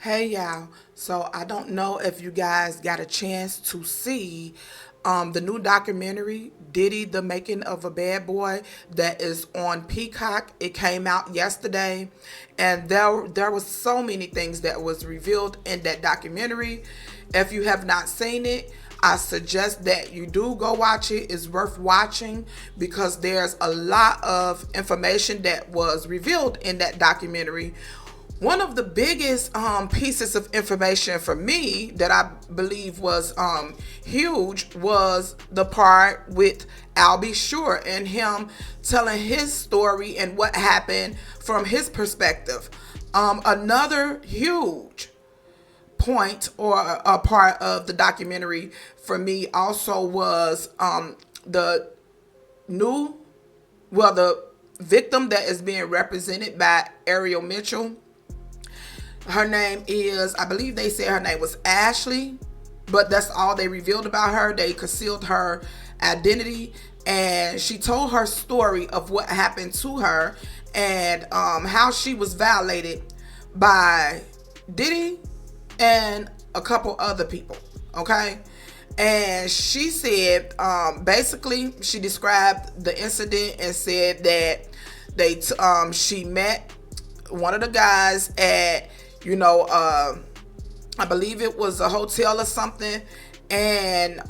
Hey y'all. So I don't know if you guys got a chance to see the new documentary, Diddy The Making of a Bad Boy, that is on Peacock. It came out yesterday, and there was so many things that was revealed in that documentary. If you have not seen it, I suggest that you do go watch it. It's worth watching because there's a lot of information that was revealed in that documentary. One of the biggest pieces of information for me that I believe was huge was the part with Albie Shore and him telling his story and what happened from his perspective. Another huge point or a part of the documentary for me also was the new, well, the victim that is being represented by Ariel Mitchell. Her name is, I believe they said her name was Ashley, but that's all they revealed about her. They concealed her identity, and she told her story of what happened to her and how she was violated by Diddy and a couple other people. Okay. And she said, basically, she described the incident and said that she met one of the guys at, I believe it was a hotel or something, and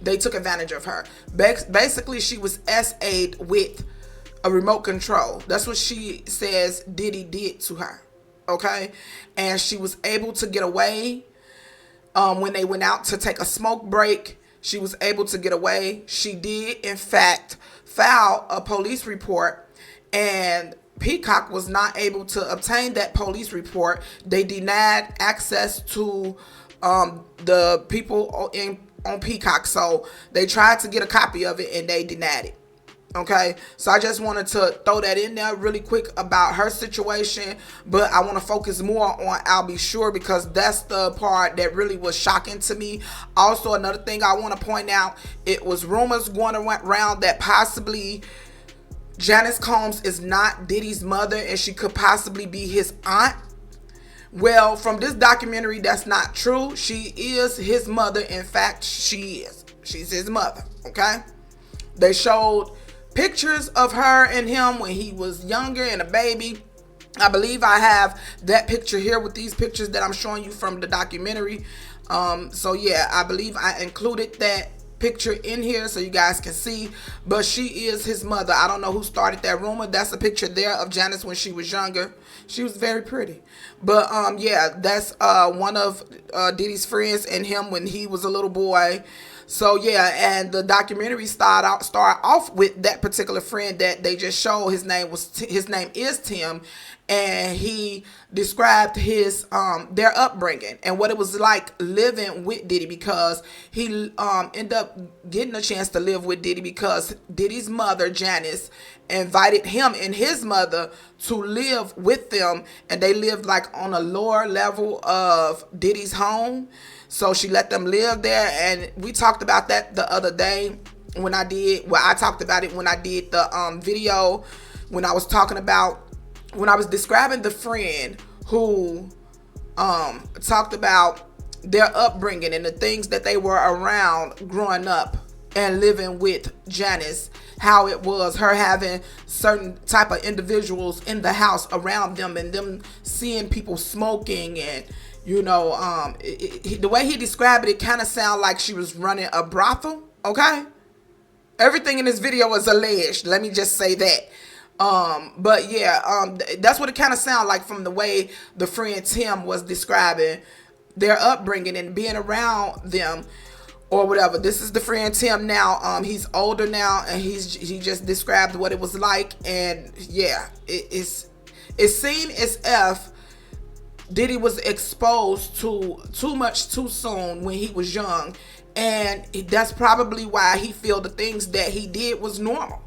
they took advantage of her. Basically, she was SA'd with a remote control. That's what she says Diddy did to her. Okay, and she was able to get away. When they went out to take a smoke break, she was able to get away. She did, in fact, file a police report, and Peacock was not able to obtain that police report. They denied access to the people on Peacock, so they tried to get a copy of it and they denied it. Okay, so I just wanted to throw that in there really quick about her situation, but I want to focus more on Albie Shore because that's the part that really was shocking to me. Also, another thing I want to point out, it was rumors going around that possibly Janice Combs is not Diddy's mother and she could possibly be his aunt. Well, from this documentary, that's not true. She is his mother. In fact, she is. She's his mother. Okay, they showed pictures of her and him when he was younger and a baby. I believe I have that picture here with these pictures that I'm showing you from the documentary. So yeah, I believe I included that picture in here so you guys can see, but she is his mother. I don't know who started that rumor. That's a picture there of Janice when she was younger. She was very pretty, but yeah, that's one of Diddy's friends and him when he was a little boy. So yeah, and the documentary start off with that particular friend that they just showed. His name is Tim, and he described his their upbringing and what it was like living with Diddy, because he ended up getting a chance to live with Diddy because Diddy's mother Janice invited him and his mother to live with them, and they lived like on a lower level of Diddy's home. So she let them live there, and we talked about that the other day when I talked about it when I did the video, when I was describing the friend who talked about their upbringing and the things that they were around growing up and living with Janice, how it was her having certain type of individuals in the house around them and them seeing people smoking, and the way he described it kind of sounded like she was running a brothel. Okay, everything in this video is alleged, let me just say that. But yeah, that's what it kind of sounded like from the way the friend Tim was describing their upbringing and being around them or whatever. This is the friend Tim now. He's older now, and he just described what it was like, and yeah, it seemed as if Diddy was exposed to too much too soon when he was young, and that's probably why he feel the things that he did was normal.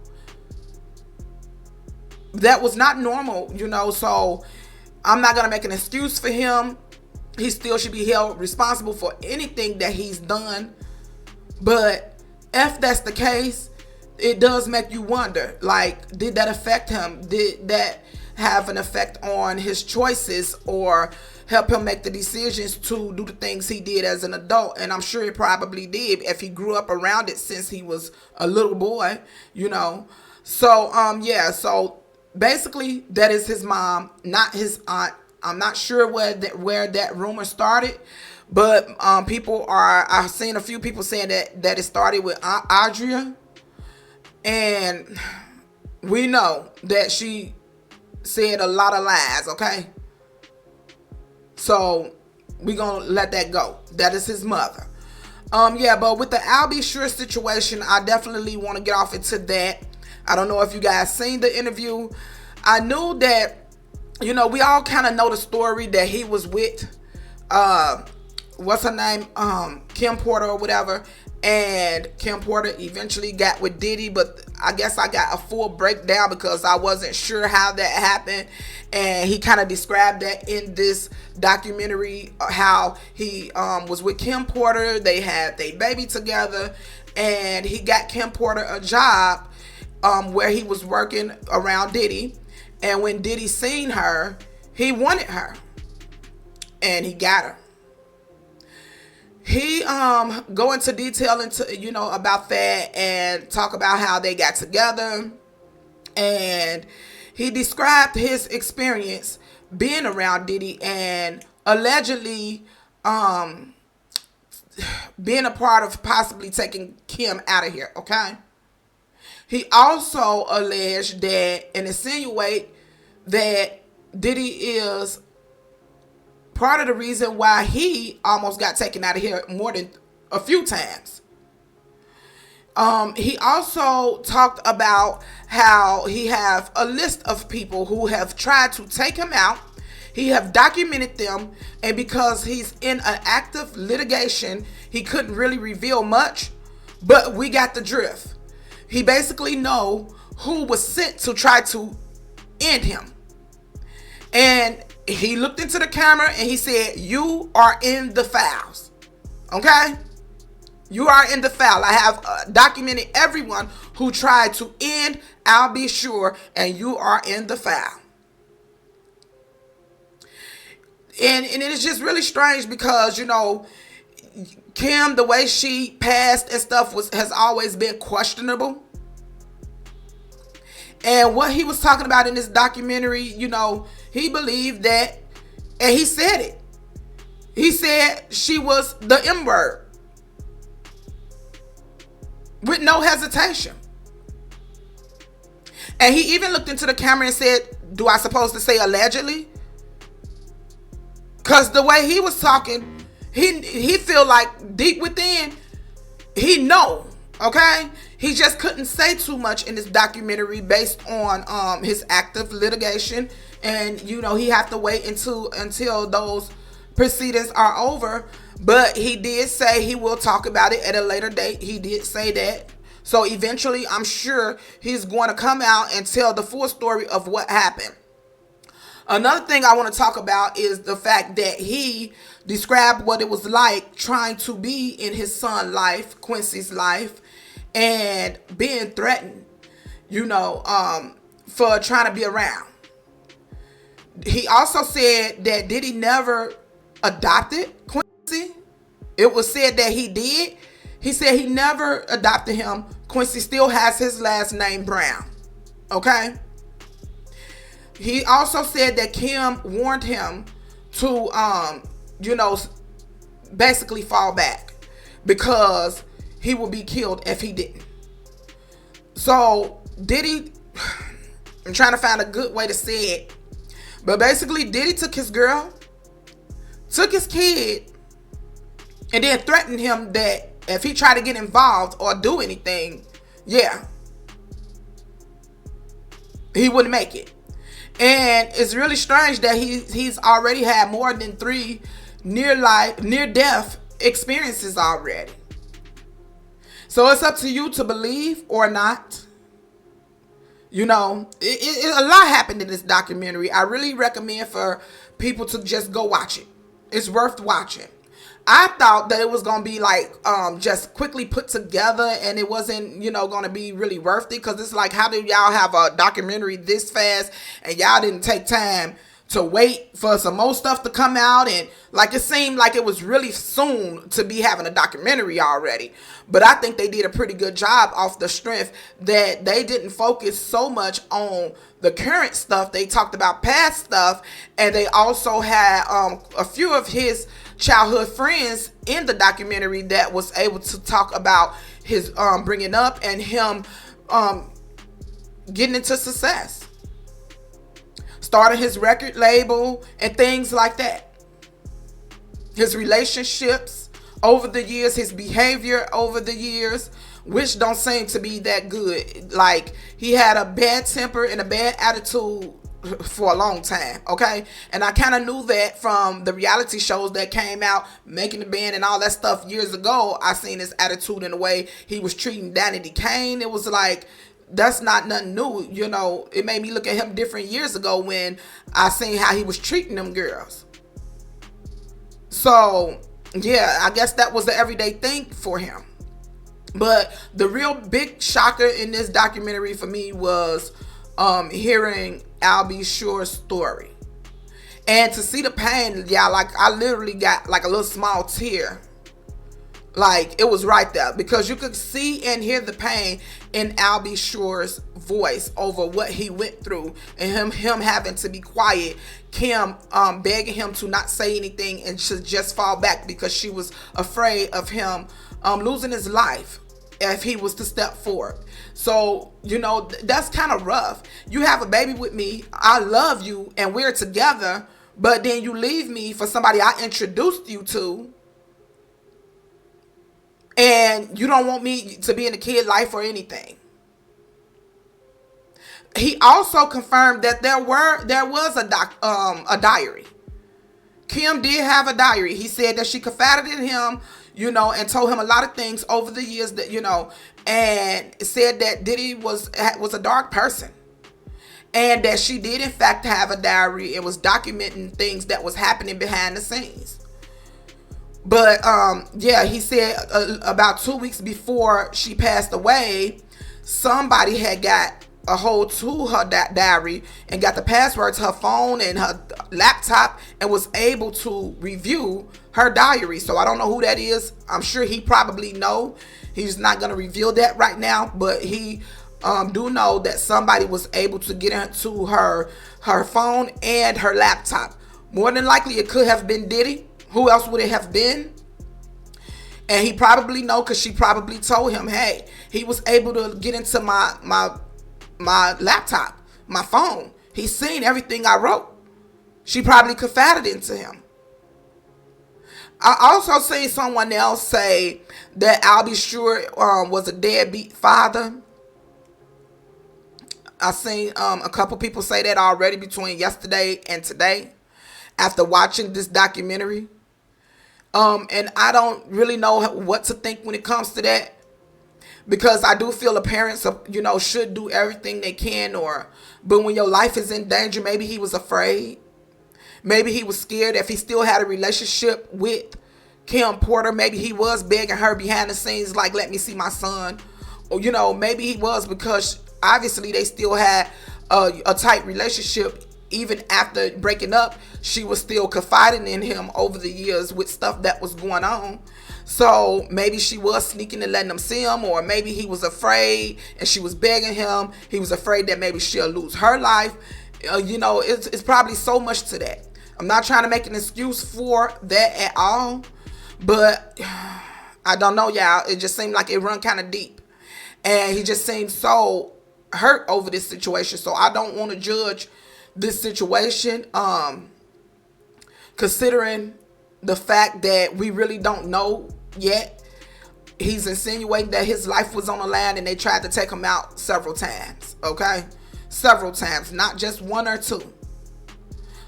That was not normal, so I'm not gonna make an excuse for him. He still should be held responsible for anything that he's done. But if that's the case, it does make you wonder, like, did that affect him? Did that have an effect on his choices or help him make the decisions to do the things he did as an adult. And I'm sure it probably did if he grew up around it since he was a little boy, you know. So yeah, so basically that is his mom, not his aunt. I'm not sure where that rumor started, but I've seen a few people saying that it started with Aunt Audria, and we know that she said a lot of lies, okay? So we gonna let that go. That is his mother. Yeah, but with the Al B. Sure situation, I definitely want to get off into that. I don't know if you guys seen the interview. I knew that, you know, we all kind of know the story that he was with, what's her name, Kim Porter or whatever, and Kim Porter eventually got with Diddy, but I guess I got a full breakdown because I wasn't sure how that happened, and he kind of described that in this documentary, how he was with Kim Porter, they had their baby together, and he got Kim Porter a job where he was working around Diddy, and when Diddy seen her, he wanted her, and he got her. He go into detail into, you know, about that and talk about how they got together, and he described his experience being around Diddy and allegedly being a part of possibly taking Kim out of here, okay? He also alleged that and insinuate that Diddy is part of the reason why he almost got taken out of here more than a few times. He also talked about how he have a list of people who have tried to take him out. He have documented them, and because he's in an active litigation, he couldn't really reveal much, but we got the drift. He basically know who was sent to try to end him. And he looked into the camera and he said, "You are in the files." Okay? You are in the file. I have documented everyone who tried to end Al B. Sure, and you are in the file. And it is just really strange because, you know, Kim, the way she passed and stuff has always been questionable. And what he was talking about in this documentary, you know, he believed that, and he said it. He said she was the M-word with no hesitation. And he even looked into the camera and said, "Do I supposed to say allegedly?" Because the way he was talking, he feel like deep within, he know, okay? He just couldn't say too much in this documentary based on his active litigation. And, you know, he have to wait until those proceedings are over. But he did say he will talk about it at a later date. He did say that. So eventually, I'm sure he's going to come out and tell the full story of what happened. Another thing I want to talk about is the fact that he described what it was like trying to be in his son's life, Quincy's life, and being threatened, you know, for trying to be around. He also said that Diddy never adopted Quincy. It was said that he did. He said he never adopted him. Quincy still has his last name, Brown. Okay? He also said that Kim warned him to, you know, basically fall back because he would be killed if he didn't. So Diddy, I'm trying to find a good way to say it, but basically Diddy took his girl, took his kid, and then threatened him that if he tried to get involved or do anything, yeah, he wouldn't make it. And it's really strange that he's already had more than 3 near-death experiences already. So it's up to you to believe or not. You know, a lot happened in this documentary. I really recommend for people to just go watch it. It's worth watching. I thought that it was gonna be like just quickly put together, and it wasn't, gonna be really worth it, because it's like, how do y'all have a documentary this fast and y'all didn't take time to wait for some more stuff to come out? And like, it seemed like it was really soon to be having a documentary already. But I think they did a pretty good job off the strength that they didn't focus so much on the current stuff. They talked about past stuff, and they also had a few of his childhood friends in the documentary that was able to talk about his bringing up and him getting into success, starting his record label and things like that. His relationships over the years, his behavior over the years, which don't seem to be that good. Like, he had a bad temper and a bad attitude for a long time, okay? And I kind of knew that from the reality shows that came out, Making the Band and all that stuff years ago. I seen his attitude in the way he was treating Danny Kane. It was like, that's not nothing new, It made me look at him different years ago when I seen how he was treating them girls. So, yeah, I guess that was the everyday thing for him. But the real big shocker in this documentary for me was hearing Al B. Sure's story. And to see the pain, yeah, like, I literally got like a little small tear. Like, it was right there, because you could see and hear the pain in Al B. Sure's voice over what he went through, and him having to be quiet, Kim begging him to not say anything and to just fall back because she was afraid of him losing his life if he was to step forward. So, that's kind of rough. You have a baby with me, I love you, and we're together, but then you leave me for somebody I introduced you to, and you don't want me to be in the kid life or anything. He also confirmed that there was a diary. Kim did have a diary. He said that she confided in him, and told him a lot of things over the years that, and said that Diddy was a dark person, and that she did in fact have a diary and was documenting things that was happening behind the scenes. But yeah, he said about 2 weeks before she passed away, somebody had got a hold to her diary and got the password to her phone and her laptop and was able to review her diary. So I don't know who that is. I'm sure he probably know. He's not going to reveal that right now, but he do know that somebody was able to get into her phone and her laptop. More than likely, it could have been Diddy. Who else would it have been? And he probably know, because she probably told him, hey, he was able to get into my laptop, my phone. He's seen everything I wrote. She probably confided into him. I also seen someone else say that Al B. Sure was a deadbeat father. I seen a couple people say that already between yesterday and today after watching this documentary. And I don't really know what to think when it comes to that, because I do feel the parents, should do everything they can, but when your life is in danger, maybe he was afraid. Maybe he was scared if he still had a relationship with Kim Porter. Maybe he was begging her behind the scenes, like, let me see my son. Or, maybe he was, because obviously they still had a tight relationship. Even after breaking up, she was still confiding in him over the years with stuff that was going on. So maybe she was sneaking and letting him see him, or maybe he was afraid and she was begging him. He was afraid that maybe she'll lose her life. It's probably so much to that. I'm not trying to make an excuse for that at all, but I don't know, y'all. It just seemed like it run kind of deep, and he just seemed so hurt over this situation. So I don't want to judge this situation, considering the fact that we really don't know yet. He's insinuating that his life was on the line and they tried to take him out several times. Okay, several times, not just one or two.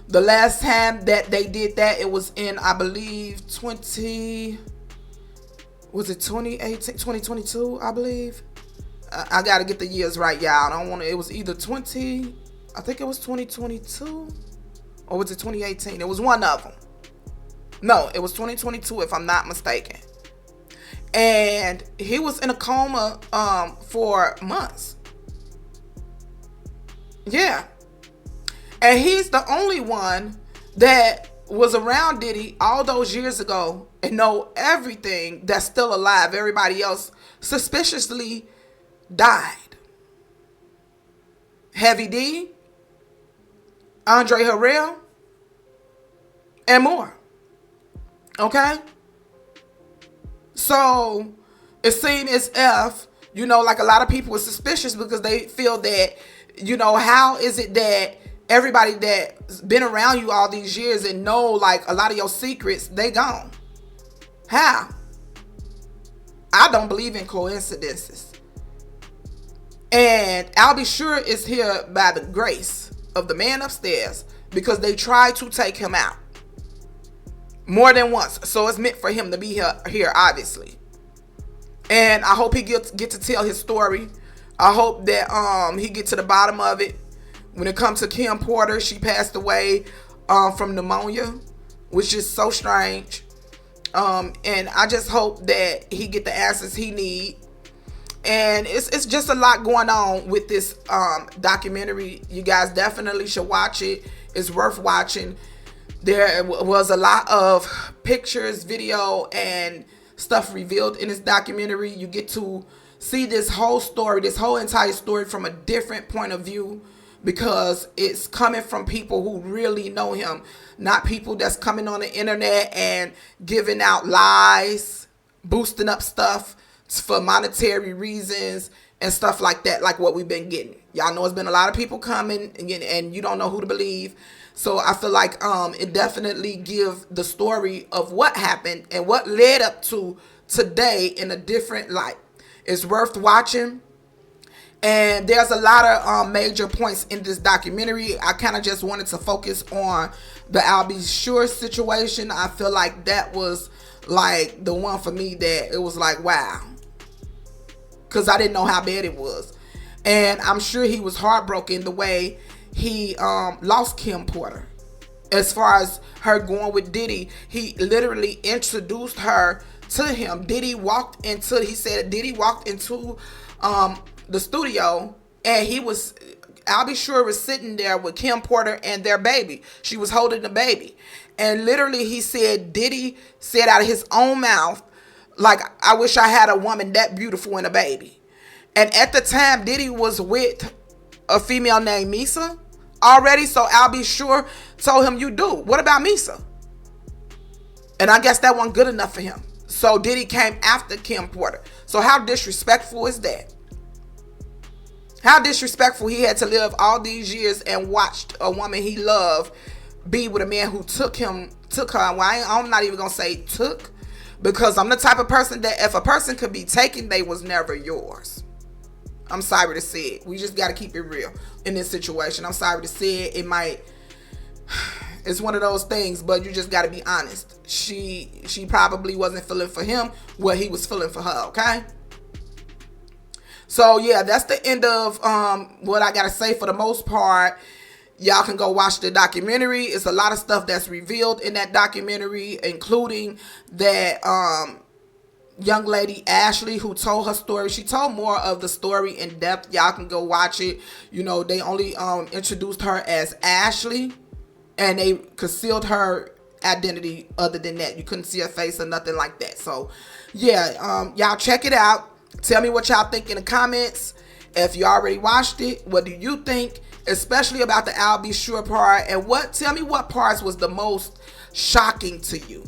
The last time that they did that, it was in, I believe, 2018, 2022, I believe. I gotta get the years right, y'all. I don't want to. It was either I think it was 2022, or was it 2018? It was one of them. No, it was 2022 if I'm not mistaken. And he was in a coma for months. Yeah. And he's the only one that was around Diddy all those years ago and know everything that's still alive. Everybody else suspiciously died. Heavy D, Andre Harrell, and more. Okay? So it seemed as if, like a lot of people were suspicious because they feel that, how is it that everybody that's been around you all these years and know like a lot of your secrets, they gone? How? I don't believe in coincidences. And I'll be sure it's here by the grace of the man upstairs because they tried to take him out more than once. So it's meant for him to be here obviously. And I hope he get to tell his story. I hope that he get to the bottom of it. When it comes to Kim Porter, she passed away from pneumonia, which is so strange. And I just hope that he get the answers he need. And it's just a lot going on with this documentary. You guys definitely should watch it. It's worth watching. There was a lot of pictures, video, and stuff revealed in this documentary. You get to see this whole story, this whole entire story from a different point of view because it's coming from people who really know him, not people that's coming on the internet and giving out lies, boosting up stuff for monetary reasons and stuff like that, like what we've been getting. Y'all know it's been a lot of people coming and you don't know who to believe. So I feel like it definitely give the story of what happened and what led up to today in a different light. It's worth watching. And there's a lot of major points in this documentary. I kind of just wanted to focus on the I'll Be Sure situation. I feel like that was like the one for me that it was like, wow. Because I didn't know how bad it was. And I'm sure he was heartbroken the way he lost Kim Porter. As far as her going with Diddy, he literally introduced her to him. Diddy walked into the studio and I'll Be Sure was sitting there with Kim Porter and their baby. She was holding the baby. And literally he said, Diddy said out of his own mouth, like, I wish I had a woman that beautiful and a baby. And at the time, Diddy was with a female named Misa already. So I'll Be Sure told him, you do. What about Misa? And I guess that wasn't good enough for him. So Diddy came after Kim Porter. So how disrespectful is that? How disrespectful he had to live all these years and watched a woman he loved be with a man who took her. Well, I'm not even going to say took, because I'm the type of person that if a person could be taken, they was never yours. I'm sorry to say it. We just got to keep it real in this situation. I'm sorry to say it. It's one of those things, but you just got to be honest. She probably wasn't feeling for him what he was feeling for her, okay? So, yeah, that's the end of what I got to say for the most part. Y'all can go watch the documentary. It's a lot of stuff that's revealed in that documentary, including that young lady Ashley who told her story. She told more of the story in depth. Y'all can go watch it. They only introduced her as Ashley, and they concealed her identity. Other than that, you couldn't see her face or nothing like that. So, yeah, y'all check it out. Tell me what y'all think in the comments. If you already watched it, what do you think? Especially about the I'll Be Sure part. And tell me what parts was the most shocking to you.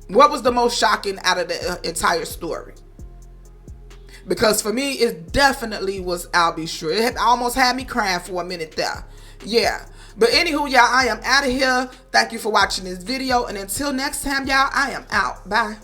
What was the most shocking out of the entire story? Because for me, it definitely was I'll Be Sure. It almost had me crying for a minute there. Yeah. But anywho, y'all, I am out of here. Thank you for watching this video. And until next time, y'all, I am out. Bye.